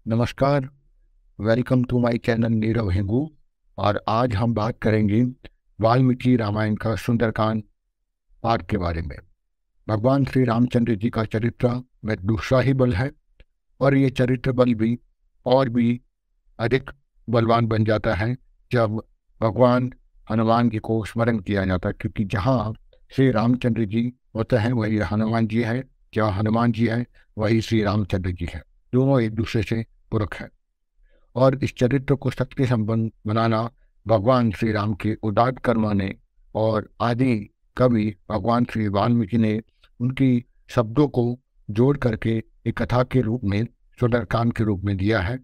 नमस्कार। Welcome to my channel Neerav Hingu. और आज हम बात करेंगे वाल्मीकि रामायण का सुंदरकांड पाठ के बारे में। भगवान श्री रामचंद्र जी का चरित्र में दूसरा ही बल है, और ये चरित्र बल भी और भी अधिक बलवान बन जाता है जब भगवान हनुमान जी को स्मरण किया जाता है, क्योंकि जहाँ श्री रामचंद्र जी होते हैं वही हनुमान जी है, जहाँ हनुमान जी है वही श्री रामचंद्र जी है। दोनों एक दूसरे से पूरक है। और इस चरित्र को शक्ति संपन्न बनाना भगवान श्री राम के उदात्त कर्म ने और आदि कवि भगवान श्री वाल्मीकि ने उनकी शब्दों को जोड़ करके एक कथा के रूप में, सुंदरकांड के रूप में दिया है।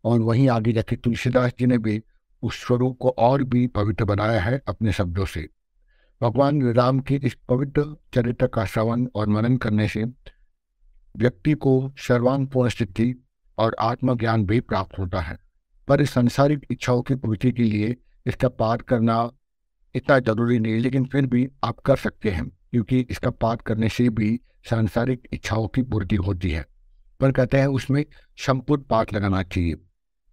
और वहीं आगे जाके तुलसीदास जी ने भी उस स्वरूप को और भी पवित्र बनाया है अपने शब्दों से। भगवान राम के इस पवित्र चरित्र का श्रवण और मनन करने से व्यक्ति को सर्वांग पूर्ण सिद्धि और आत्मज्ञान भी प्राप्त होता है। पर इस सांसारिक इच्छाओं की पूर्ति के लिए इसका पाठ करना इतना जरूरी नहीं, लेकिन फिर भी आप कर सकते हैं, क्योंकि इसका पाठ करने से भी सांसारिक इच्छाओं की पूर्ति होती है। पर कहते हैं उसमें संपुट पाठ लगाना चाहिए।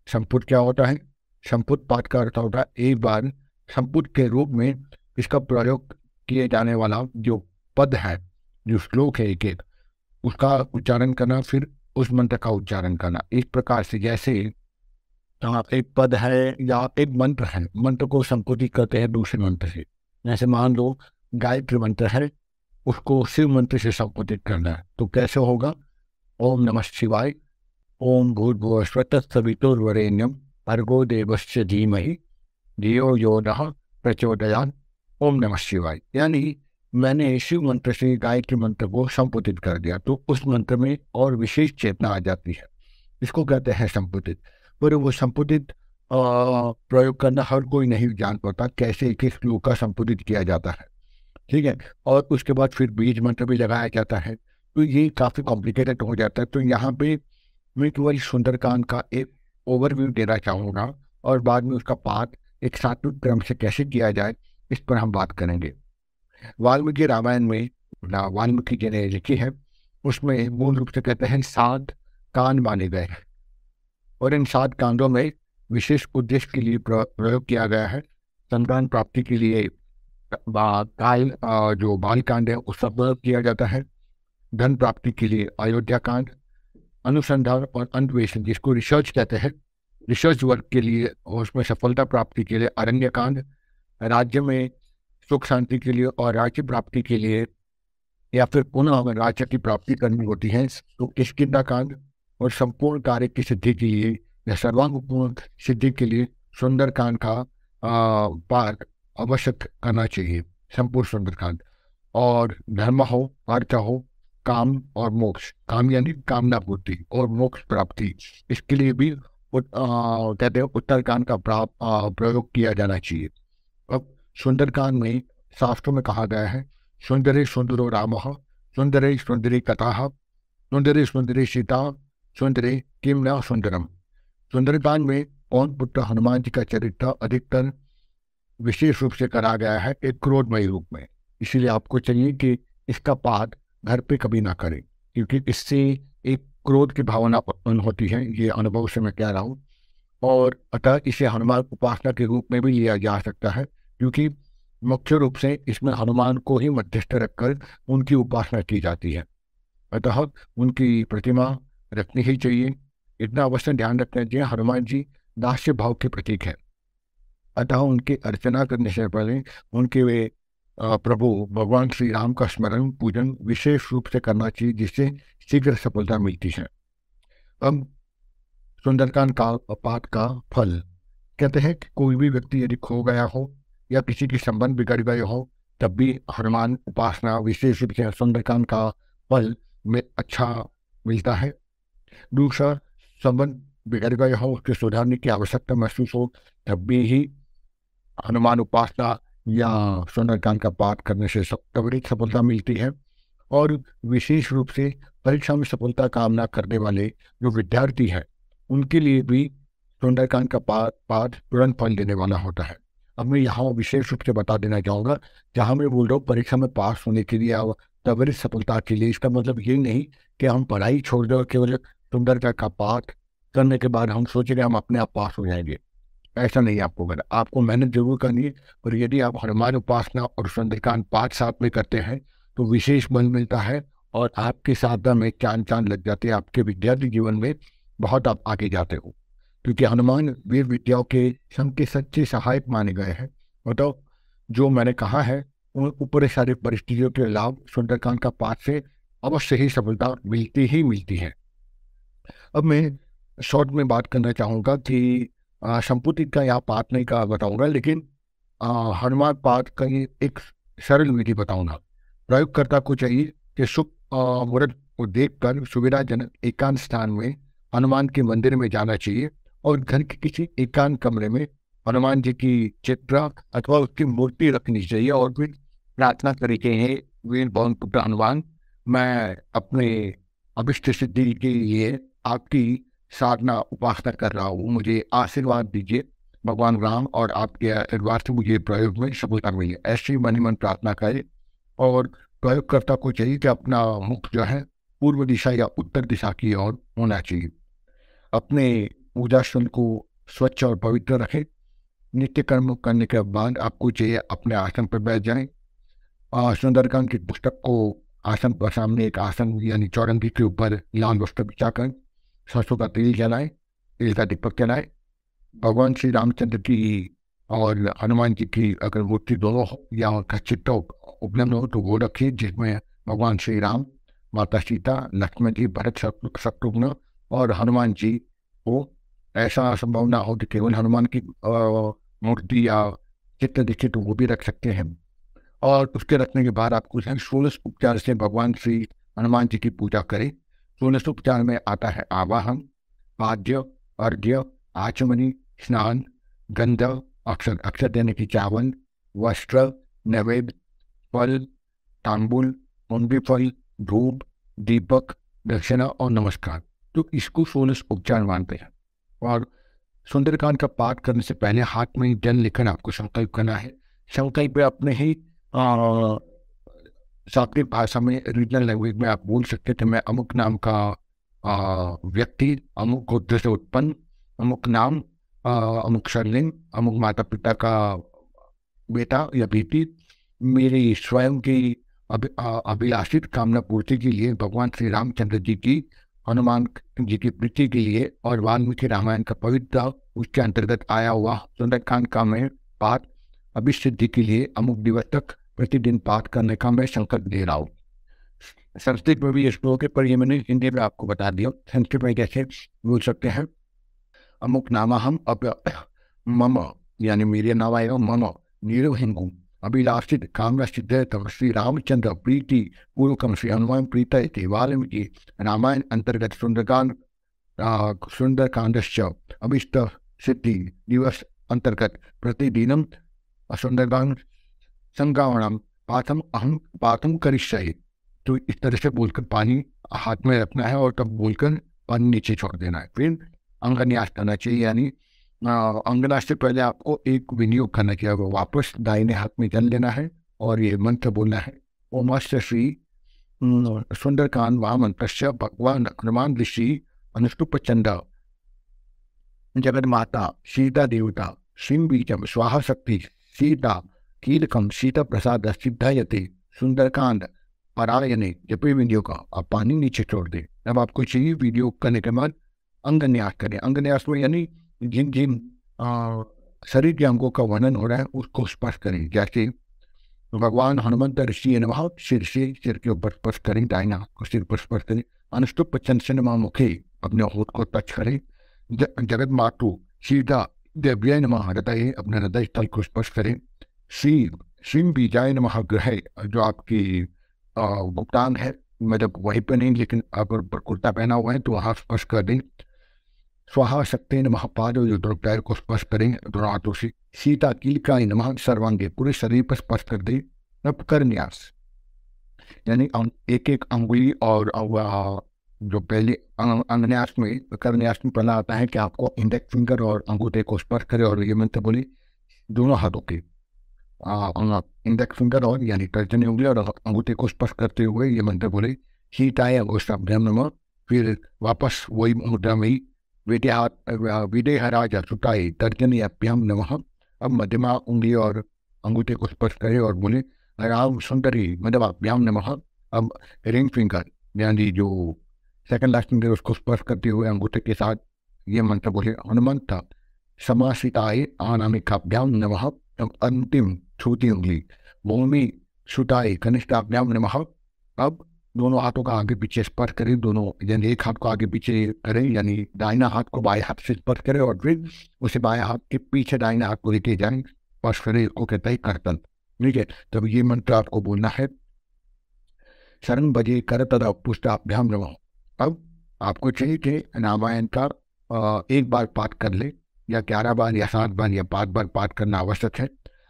संपुट क्या होता है? संपुट पाठ का अर्थ होता है एक बार संपुट के रूप में इसका प्रयोग किए जाने वाला जो पद है, जो श्लोक है एक एक, उसका उच्चारण करना, फिर उस मंत्र का उच्चारण करना। इस प्रकार से जैसे एक पद है या एक मंत्र है, मंत्र को संपुटित करते हैं दूसरे मंत्र से। जैसे मान लो गायत्री मंत्र है, उसको शिव मंत्र से संपुटित करना है, तो कैसे होगा? ओम नमः शिवाय, ओम भूर्भुवः स्वः तत्सवितुर्वरेण्यं भर्गो देवस्य धीमहि धियो यो नः प्रचोदयात्, ओम नमः शिवाय। यानी मैंने शिव मंत्र से गायत्री मंत्र को संपुटित कर दिया, तो उस मंत्र में और विशेष चेतना आ जाती है। इसको कहते हैं संपुटित। पर वो संपुटित प्रयोग करना हर कोई नहीं जान पाता, कैसे एक एक श्लोक का संपुटित किया जाता है। ठीक है। और उसके बाद फिर बीज मंत्र भी लगाया जाता है, तो ये काफ़ी कॉम्प्लिकेटेड हो जाता है। तो यहाँ पे मैं केवल सुंदरकांड का एक ओवरव्यू देना चाहूँगा, और बाद में उसका पाठ एक सात्विक क्रम से कैसे किया जाए इस पर हम बात करेंगे। वाल्मीकि रामायण में वाल्मीकि जी ने लिखी है, उसमें मूल रूप से कहते हैं 7 कांड माने गए हैं, और इन 7 कांडों में विशेष उद्देश्य के लिए प्रयोग किया गया है। संतान प्राप्ति के लिए काल जो बाल कांड है उसका प्रयोग किया जाता है। धन प्राप्ति के लिए अयोध्या कांड, अनुसंधान और अन्वेषण जिसको रिसर्च कहते हैं, रिसर्च वर्क के लिए और उसमें सफलता प्राप्ति के लिए अरण्य कांड, राज्य में सुख शांति के लिए और राज्य प्राप्ति के लिए, या फिर पुनः हमें राज्य की प्राप्ति करनी होती है तो किष्किंधा कांड, और संपूर्ण कार्य की सिद्धि के लिए या सर्वांगपूर्ण सिद्धि के लिए सुंदरकांड का पाठ अवश्य करना चाहिए, संपूर्ण सुंदरकांड। और धर्म हो, अर्थ हो, काम और मोक्ष, काम यानी कामना पूर्ति और मोक्ष प्राप्ति, इसके लिए भी कहते हैं उत्तरकांड का प्रयोग किया जाना चाहिए। अब सुंदरकांड में शास्त्रों में कहा गया है, सुंदरे सुंदरो रामः, सुंदरे सुंदरी कथा, सुंदरे सुंदरी सीता, सुंदरे किम न सुंदरम। सुंदरकांड में पवन पुत्र हनुमान जी का चरित्र अधिकतर विशेष रूप से करा गया है एक क्रोधमयी रूप में। इसीलिए आपको चाहिए कि इसका पाठ घर पे कभी ना करें, क्योंकि इससे एक क्रोध की भावना उत्पन्न होती है, ये अनुभव से मैं कह रहा हूँ। और अतः इसे हनुमान उपासना के रूप में भी लिया जा सकता है, क्योंकि मुख्य रूप से इसमें हनुमान को ही मध्यस्थ रखकर उनकी उपासना की जाती है। अतः उनकी प्रतिमा रखनी ही चाहिए। इतना अवश्य ध्यान रखना चाहिए, हनुमान जी दास्य भाव के प्रतीक है। अतः उनकी अर्चना करने से पहले उनके वे प्रभु भगवान श्री राम का स्मरण पूजन विशेष रूप से करना चाहिए, जिससे शीघ्र सफलता मिलती है। अब सुंदरकांड का पाठ का फल कहते हैं कि कोई भी व्यक्ति यदि खो गया हो या किसी के संबंध बिगड़ गए हो, तब भी हनुमान उपासना विशेष रूप से सुंदरकांड का फल में अच्छा मिलता है। दूसरा, संबंध बिगड़ गए हो, उसके सुधारने की आवश्यकता महसूस हो, तब भी ही हनुमान उपासना या सुंदरकांड का पाठ करने से त्वरित सफलता मिलती है। और विशेष रूप से परीक्षा में सफलता कामना करने वाले जो विद्यार्थी हैं, उनके लिए भी सुंदरकांड का पाठ तुरंत फल देने वाला होता है। अब मैं यहाँ विशेष रूप से बता देना चाहूँगा, जहाँ मैं बोल रहा हूँ परीक्षा में पास होने के लिए या त्वरित सफलता के लिए, इसका मतलब ये नहीं कि हम पढ़ाई छोड़ दो, केवल सुंदरकांड का पाठ करने के बाद हम सोचेंगे हम अपने आप पास हो जाएंगे। ऐसा नहीं है, आपको करना, आपको मेहनत जरूर करनी है। और यदि आप हनुमान उपासना और सुंदरकांड पाठ साथ में करते हैं तो विशेष बल मिलता है और आपके साधना में चांद चांद लग जाते हैं। आपके विद्यार्थी जीवन में बहुत आप आगे जाते हो, क्योंकि हनुमान वीर विद्याओं के संग के सच्चे सहायक माने गए हैं। मतलब जो मैंने कहा है उन ऊपर सारी परिस्थितियों के लाभ सुंदरकांड का पाठ से अवश्य ही सफलता मिलती ही मिलती है। अब मैं शॉर्ट में बात करना चाहूँगा कि संपुटित का यहाँ पाठ नहीं का बताऊँगा, लेकिन हनुमान पाठ का ये एक सरल विधि बताऊँगा। प्रयोगकर्ता को चाहिए कि शुभ मुहूर्त को देखकर सुविधाजनक एकांत स्थान में हनुमान के मंदिर में जाना चाहिए और घर के किसी एकांत कमरे में हनुमान जी की चित्र अथवा उसकी मूर्ति रखनी चाहिए और फिर प्रार्थना करके है, वीर भवन पुत्र हनुमान, मैं अपने अभिष्ट सिद्धि के लिए आपकी साधना उपासना कर रहा हूँ, मुझे आशीर्वाद दीजिए भगवान राम और आपके आशीर्वाद से मुझे प्रयोग में सफलता मिली। ऐसी मन ही मन प्रार्थना करें और प्रयोगकर्ता को चाहिए कि अपना मुख जो है पूर्व दिशा या उत्तर दिशा की ओर होना चाहिए। अपने पूजा स्थल को स्वच्छ और पवित्र रखें। नित्य कर्म करने के बाद आपको चाहिए अपने आसन पर बैठ जाएं। सुंदरकांड की पुस्तक को आसन पर सामने एक आसन यानी चौरंगी के ऊपर लाल वस्त्र बिछाकर सरसों का तेल जलाएं, तेल का दीपक जलाएं। भगवान श्री रामचंद्र की और हनुमान जी की अगर मूर्ति दोनों हो या उनका चित्र उपलब्ध हो तो वो रखिए, जिसमें भगवान श्री राम, माता सीता, लक्ष्मण जी, भरत, शत्रुघ्न और हनुमान जी हो। ऐसा संभव ना हो कि केवल हनुमान की मूर्ति या चित्र दिखे तो वो भी रख सकते हैं। और उसके रखने के बाद आपको 16 उपचार से भगवान श्री हनुमान जी की पूजा करें। 16 उपचार में आता है आवाहन, पाद्य, अर्घ्य, आचमनी, स्नान, गंध, अक्षर अक्षर देने की चावल, वस्त्र, नैवेद्य, फल, तांबुल, मुंडी फल, धूप, दीपक, दक्षिणा और नमस्कार। तो इसको 16 उपचार मानते हैं। और सुंदरकांड का पाठ करने से पहले हाथ में जल लेकर आपको संकल्प करना है। संकल्प अपने ही सात्विक भाषा में, रीजनल लैंग्वेज में आप बोल सकते थे, मैं अमुक नाम का व्यक्ति, अमुक गोत्र से उत्पन्न, अमुक नाम, अमुक सरलिंग, अमुक माता पिता का बेटा या बेटी, मेरी स्वयं की अभिलाषित कामना पूर्ति के लिए भगवान श्री रामचंद्र जी की, हनुमान जी की प्रीति के लिए और वाल्मीकि रामायण का पवित्र उसके अंतर्गत आया हुआ सुंदरकांड का मैं पाठ अभिसिद्धि के लिए अमुक दिवस तक प्रतिदिन पाठ करने का मैं संकल्प ले रहा हूँ। संस्कृत में भी ये श्लोक है, पर ये मैंने हिंदी में आपको बता दिया। संस्कृत में कैसे बोल सकते हैं, अमुक नामाहम मम, यानी मेरे नाम आएगा मम नीरवहिंगु अभिलाषित कामना सिद्ध तब श्री रामचंद्र प्रीति पूर्वकम श्री हनुमान प्रीत वाल्मीकि रामायण अंतर्गत सुंदरकांडश्च अभिष्ट सिद्धि दिवस अंतर्गत प्रतिदिनम सुंदरकांड संगावणम पाठम अहम पाठम करिष्ये। तो इस तरह से बोलकर पानी हाथ में रखना है और तब बोलकर पानी नीचे छोड़ देना है। फिर अंगन्यास करना चाहिए, यानी अंगन्यास से पहले आपको एक विनियोग करना चाहिए। वापस दाहिने हाथ में जल लेना है और ये मंत्र बोलना है, ओमस्य श्री सुंदरकांड महामंत्रस्य भगवान हनुमान ऋषि अनुष्टुप चंद्र जगद माता सीता देवता श्रीम बीजम स्वाहा शक्ति सीता कीलकम सीता प्रसाद सिद्धायते सुंदरकांड पारायणे जपे वीडियो का आप पानी नीचे छोड़ दें। अब आपको चाहिए वीडियो करने के बाद अंगन्यास करें। अंगन्यास में यानी जिन जिन शरीर के अंगों का वर्णन हो रहा है उसको स्पर्श करें। जैसे भगवान हनुमंत ऋषि नमः, सिर से सिर के ऊपर स्पर्श करें, दाहिना हाथ को सिर पर स्पर्श करें। अनुष्टुप चंद्रमा मुखे अपने होठ को टच करें। जगत मातु सीता देव्याय नमः, हृदय अपने हृदय स्थल को स्पर्श करें। श्री बीजाय नमः ग्रह, जो आपकी भुगतान है, मतलब वहीं पर नहीं लेकिन अगर कुर्ता पहना हुआ है तो वहाँ स्पर्श कर दें। स्वाहा शक्ति नमः पाद, जो दोनों पैर को स्पर्श करें दोनों हाथों से। सीता कीलकाय नमः सर्वांगे, पूरे शरीर पर स्पर्श कर दें। अब करन्यास यानी एक एक अंगुली और जो पहले अंगन्यास में करन्यास में पहला आता है कि आपको इंडेक्स फिंगर और अंगूठे को स्पर्श करें और ये मंत्र बोले दोनों हाथों के इंडेक्स फिंगर और यानी तर्जनी उंगली और अंगूठे को स्पर्श करते हुए ये मंत्र बोले सीताय अगोष्ठाभ्याम नमः। फिर वापस वही मुद्रा में ही विदेहराज सुताई तर्जनी अभ्याम नमः। अब मध्यमा उंगली और अंगूठे को स्पर्श करे और बोले राम सुंदरी मध्यमाभ्याम नमः। अब रिंग फिंगर यानी जो सेकंड लास्ट फिंगर उसको स्पर्श करते हुए अंगूठे के साथ ये मंत्र बोले हनुमंत समासिताय अनामिकाभ्याम नमः। अब अंतिम छोटी उंगली भूमि सुताई कनिष्ठाभ्याम नमः। अब दोनों हाथों का आगे पीछे स्पर्श करें, दोनों यानी एक हाथ को आगे पीछे करें, यानी दाहिना हाथ को बाएं हाथ से स्पर्श करें और फिर उसे बाएं हाथ के पीछे दाहिना हाथ को लेके जाएं, स्पर्श करें, इसको कहते हैं करतल। ठीक है, तब ये मंत्र आपको बोलना है शरण बजे कर तदा पुष्टाभ्याम नमः। अब आपको चाहिए कि रामायण का एक बार पाठ कर ले या 11 बार या 7 बार या 5 बार पाठ करना आवश्यक है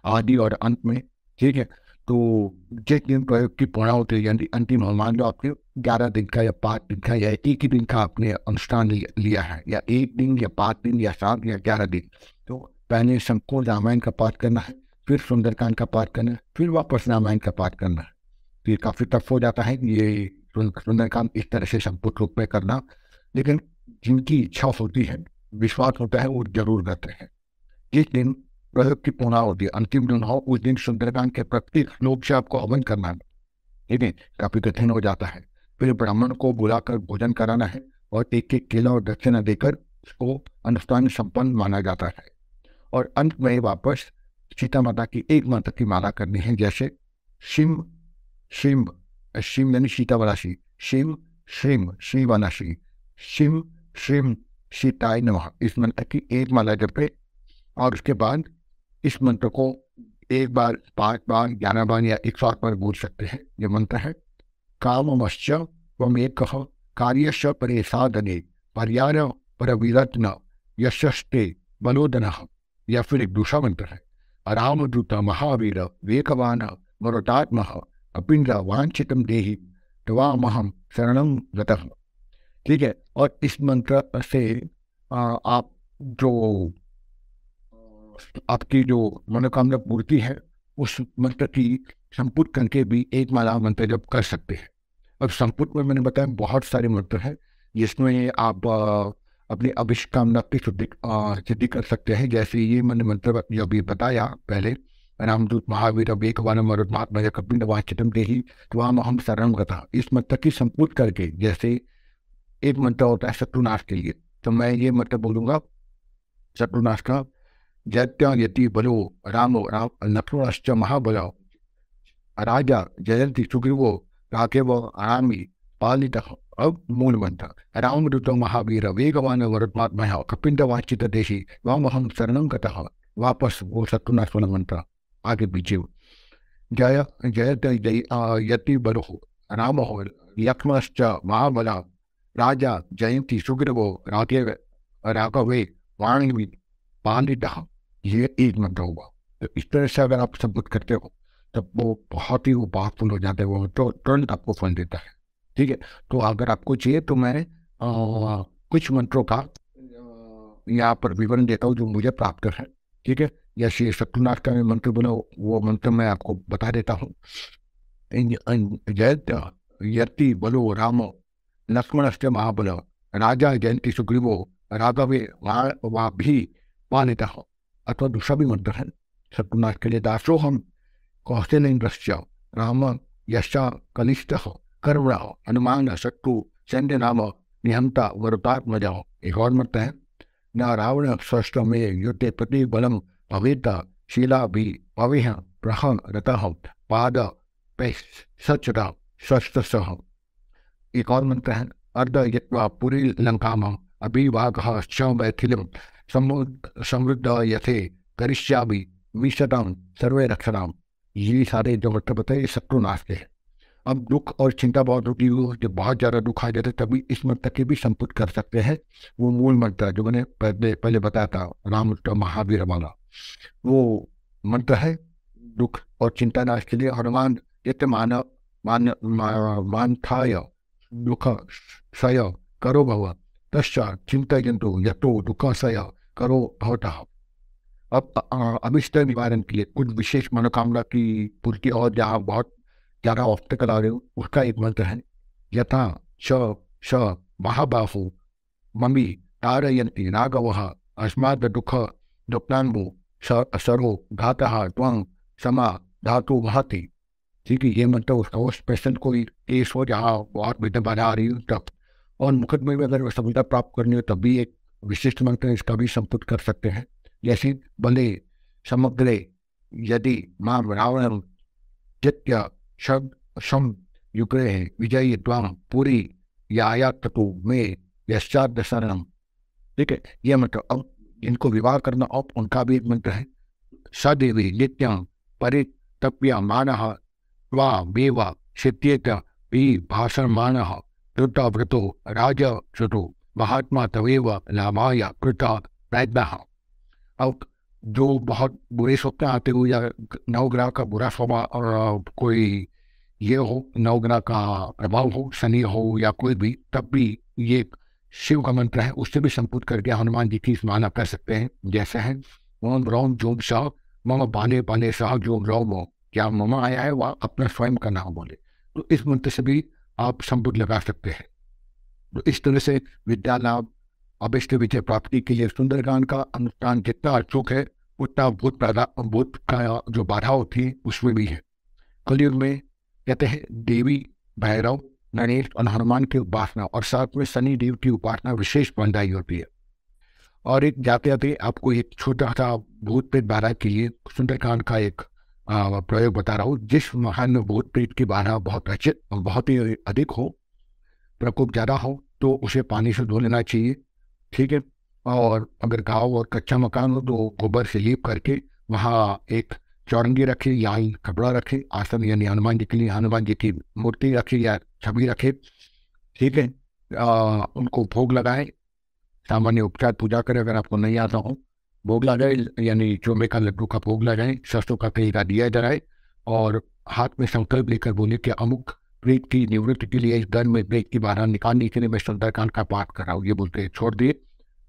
आदि और अंत में। ठीक है, तो जिस दिन प्रयोग की पूर्णाहुति होती है यानी अंतिम मान लो आपके 11 दिन का या 5 दिन का या एक ही दिन का आपने अनुष्ठान लिया है, या 1 दिन या 5 दिन या 7 या 11 दिन, तो पहले संपूर्ण रामायण का पाठ करना है, फिर सुंदरकांड का पाठ करना है, फिर वापस रामायण का पाठ करना है। तो ये काफ़ी टफ हो जाता है ये सुंदरकांड इस तरह से संपूर्ण रूप में करना, लेकिन जिनकी इच्छा होती है, विश्वास होता है, वो जरूर करते हैं। जिस दिन प्रयोग की पूर्णाहुति अंतिम दिन हो उस दिन सुंदरकांड के प्रत्येक श्लोक से आपको हवन करना है। ठीक है, काफी कठिन हो जाता है। फिर ब्राह्मण को बुलाकर भोजन कराना है और एक एक केला और दक्षिणा देकर उसको अनुष्ठान संपन्न माना जाता है। और अंत में वापस सीता माता की एक मंत्र की माला करनी है, जैसे शिम शिम, शिम यानी सीता वाला शी, शिम श्रीम श्री वाला शी, शिम श्रीम सीताय नमः। इस मंत्र की एक माला जपे और उसके बाद इस मंत्र को एक बार 5 बार 11 बार या 108 बार बोल सकते हैं। यह मंत्र है काममश्च त्वमेकः कार्यश्च परे साधने पर्याय परविरत्न यशस्ते बलोदनः। या फिर एक दूसरा मंत्र है रामदूत महावीर वेगवान मरुतात्मः अपिंद्र वांछितम देहि त्वामहं शरणं गतः। ठीक है, और इस मंत्र से आप जो आपकी जो मनोकामना पूर्ति है उस मंत्र की संपुट करके भी एक माला मंत्र जब कर सकते हैं। अब संपुट में मैंने बताया बहुत सारे मंत्र हैं जिसमें आप अपनी अभिष्कामना की सिद्धि कर सकते हैं। जैसे ये मैंने मंत्र जो अभी बताया पहले, रामदूत महावीर वेगवान मरुतात्मः कपिंड वांछितम देहि त्वामहं शरणं गतः। इस मंत्र की संपुट करके, जैसे एक मंत्र होता है शत्रुनाश के लिए, तो मैं ये मंत्र बोलूंगा शत्रुनाश का जयत्यति बलो रामो राम लक्ष्मणश्च महाबलो राजा जयंती सुग्रीवो राघव आरामी पालितः। अब मूल मंत्र रामदूतो महावीर वेगवान वरुणात्मः कपिंद वांछित देशी वामहं शरणं गतः। वापस वो शत्रुनाश वाला मंत्र आगे पीछे जय जयत यति बलो रामो लक्ष्मणश्च महाबला राजा जयंती सुग्रीवो राघवे वाणी पालितः। ये एक मंत्र होगा। तो इस तरह से अगर आप संबोधित करते हो तब वो बहुत ही पावरफुल हो जाते हैं, वो तो तुरंत आपको फल देता है। ठीक है, तो अगर आपको चाहिए तो मैं कुछ मंत्रों का यहाँ पर विवरण देता हूँ जो मुझे प्राप्त है। ठीक है, जैसे शत्रुनाश का मंत्र बोला वो मंत्र मैं आपको बता देता हूँ। जयत यति बलो राम लक्ष्मणश्च महाबल राजा जयंती सुग्रीवो राघवे वा भी पालितः। अथवा दूसरा भी मंत्र है शत्रुनाश के लिए दासो हम कौशलेन्द्रश्च राम यश कनिष्ठः कर्मण हनुमान शत्रु सैन्य नाम निहंता वरुतात्मज। एक और मंत्र है न रावण स्वस्थ में युद्धे प्रति बलम भवेत शीला भी पविह प्रह रतः पाद सचता स्वस्थ सह। एक और मंत्र है अर्ध यत्वा पुरी लंकाम अभिवागः च मैथिलीं समृद्ध यथे करिष्यामि विशतां सर्वे रक्षणाम। ये सारे जो मंत्र बताए शत्रुनाश के हैं। अब दुख और चिंता बहुत होती है, जब बहुत ज़्यादा दुख आ जाता है तभी इस मंत्र के भी संपुट कर सकते हैं। वो मूल मंत्र जो मैंने पहले बताया था राम महावीर वाला, वो मंत्र है दुख और चिंता नाश के लिए। हनुमान यत मानथाय दुख सय करो भव तश्चात चिंतयन्तु यतो दुख सय करो भवतः। अब अभिष्ट निवारण के लिए कुछ विशेष मनोकामना की पूर्ति और जहाँ बहुत ज़्यादा ऑब्स्टेकल आ रहे हो उसका एक मंत्र है यथा श महाबाहु ममी तारयन्ति राघवः अस्माद् दुःख दुःखान्बु सरो घातः त्वं समा धातु वहति। ठीक है, ये मतलब उसका स्पेशल कोई केस हो जहाँ बहुत बेटा बना आ रही हो तब, और मुकदमे में अगर सफलता प्राप्त करनी हो तब भी एक विशिष्ट मंत्र इसका भी संपुट कर सकते हैं। जैसे बले समग्रे यदि मां रावण जित्य शम युग्रे विजयी त्वां पूरी या ततु में यश्चाद शरणम। ठीक है, यह मतलब अब इनको विवाह करना अब उनका भी एक मंत्र है। सदेवी नित्यं परितप्य मानः त्वामेव सिद्ध्येत वि भाषमाणः कृतव्रतो राजश्रुतो महात्मा तवेव लाभाय कृता प्रयत्नः। अब जो बहुत बुरे स्वप्न आते हो या नवग्रह का बुरा स्वभाव और कोई ये हो, नवग्रह का प्रभाव हो, शनि हो या कोई भी, तब भी ये शिव का मंत्र है, उससे भी संपुट करके हनुमान जी की स्मरण कर सकते हैं। जैसे है ओम रोम जोम शाह मम बाले बाले शाह जोम रोम, क्या ममा आया है वह अपना स्वयं का नाम बोले, तो इस मंत्र से भी आप संपुट लगा सकते हैं। तो इस तरह से विद्या लाभ अभिष्ट विजय प्राप्ति के लिए सुंदरकांड का अनुष्ठान जितना अचूक है उतना भूत का जो बाधा होती है उसमें भी है। कलयुग में कहते हैं देवी भैरव गणेश और हनुमान की उपासना और साथ में शनि देव की उपासना विशेष फलदायी होती है। और एक जाते जाते आपको एक छोटा सा भूत प्रेत बाधा के लिए सुंदरकांड का एक प्रयोग बता रहा हूँ। जिस महान भूत प्रेत की बाधा बहुत ही अधिक हो, प्रकोप ज़्यादा हो, तो उसे पानी से धो लेना चाहिए। ठीक है, और अगर गाँव और कच्चा मकान हो तो गोबर से लीप करके वहाँ एक चौरंगी रखे या कपड़ा रखे, आसन यानी हनुमान जी के लिए हनुमान जी की मूर्ति रखे या छवि रखे। ठीक है, उनको भोग लगाए, सामान्य उपचार पूजा करें, अगर आपको नहीं आता हो भोग लगाए, यानी चोमे का लड्डू का भोग लगाए, सरसों का तेल का दिया जलाए और हाथ में संकल्प लेकर बोले कि अमुक प्रेत की निवृत्ति के लिए, इस घर में प्रेत की बाधा निकालने के लिए मैं सुंदरकांड का पाठ कर रहा हूँ, ये बोलते छोड़ दिए।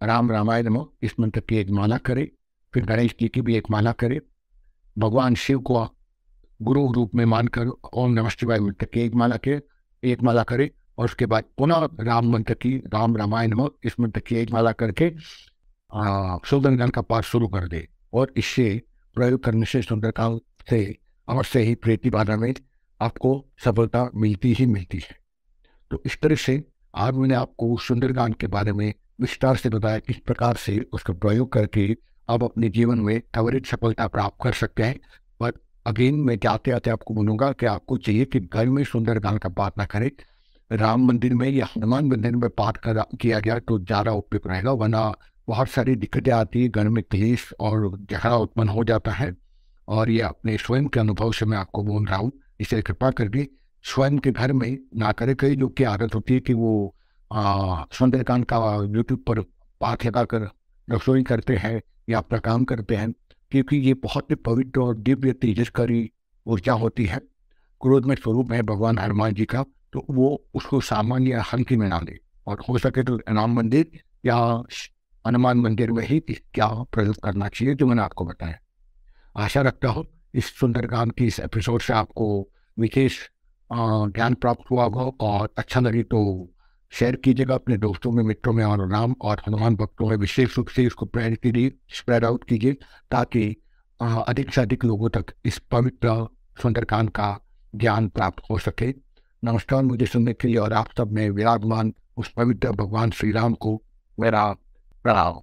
राम रामायण नमः इस मंत्र की एक माला करे, फिर गणेश जी की भी एक माला करे, भगवान शिव को गुरु रूप में मानकर ओम नमः शिवाय मंत्र की एक माला करे, और उसके बाद पुनः राम मंत्र की राम रामायण नमः इस मंत्र की एक माला करके सुंदरकांड का पाठ शुरू कर दे। और इससे प्रयोग करने से सुंदरकांड से अवश्य ही प्रेत की बाधा में आपको सफलता मिलती ही मिलती है। तो इस तरह से आज मैंने आपको सुंदरकांड के बारे में विस्तार से बताया किस प्रकार से उसका प्रयोग करके आप अपने जीवन में त्वरित सफलता प्राप्त कर सकते हैं। पर अगेन मैं जाते आते आपको बोलूँगा कि आपको चाहिए कि घर में सुंदरकांड का पाठ ना करें, राम मंदिर में या हनुमान मंदिर में पाठ किया गया तो ज़्यादा उपयुक्त रहेगा, वरना बहुत सारी दिक्कतें आती है, घर में क्लेश और झगड़ा उत्पन्न हो जाता है। और ये अपने स्वयं के अनुभव से मैं आपको बोल रहा हूँ, इसे कृपा करके स्वयं के घर में ना करें। कई लोग की आदत होती है कि वो सुंदरकांड का यूट्यूब पर पाठ लगाकर रसोई करते हैं या अपना काम करते हैं, क्योंकि ये बहुत ही पवित्र और दिव्य तेजस्वी ऊर्जा होती है, क्रोध में स्वरूप है भगवान हनुमान जी का, तो वो उसको सामान्य हल्की में ना ले, और हो सके तो राम मंदिर या हनुमान मंदिर में ही क्या प्रयोग करना चाहिए जो मैंने आपको बताया। आशा रखता हूँ इस सुंदरकांड की इस एपिसोड से आपको विशेष ज्ञान प्राप्त हुआ होगा, और अच्छा लगे तो शेयर कीजिएगा अपने दोस्तों में, मित्रों में, और राम और हनुमान भक्तों में विशेष रूप से इसको प्रेरित कीजिए, स्प्रेड आउट कीजिए, ताकि अधिक से अधिक लोगों तक इस पवित्र सुंदरकांड का ज्ञान प्राप्त हो सके। नमस्कार, मुझे सुनने के लिए और आप सब में विराजमान उस पवित्र भगवान श्री राम को मेरा प्रणाम।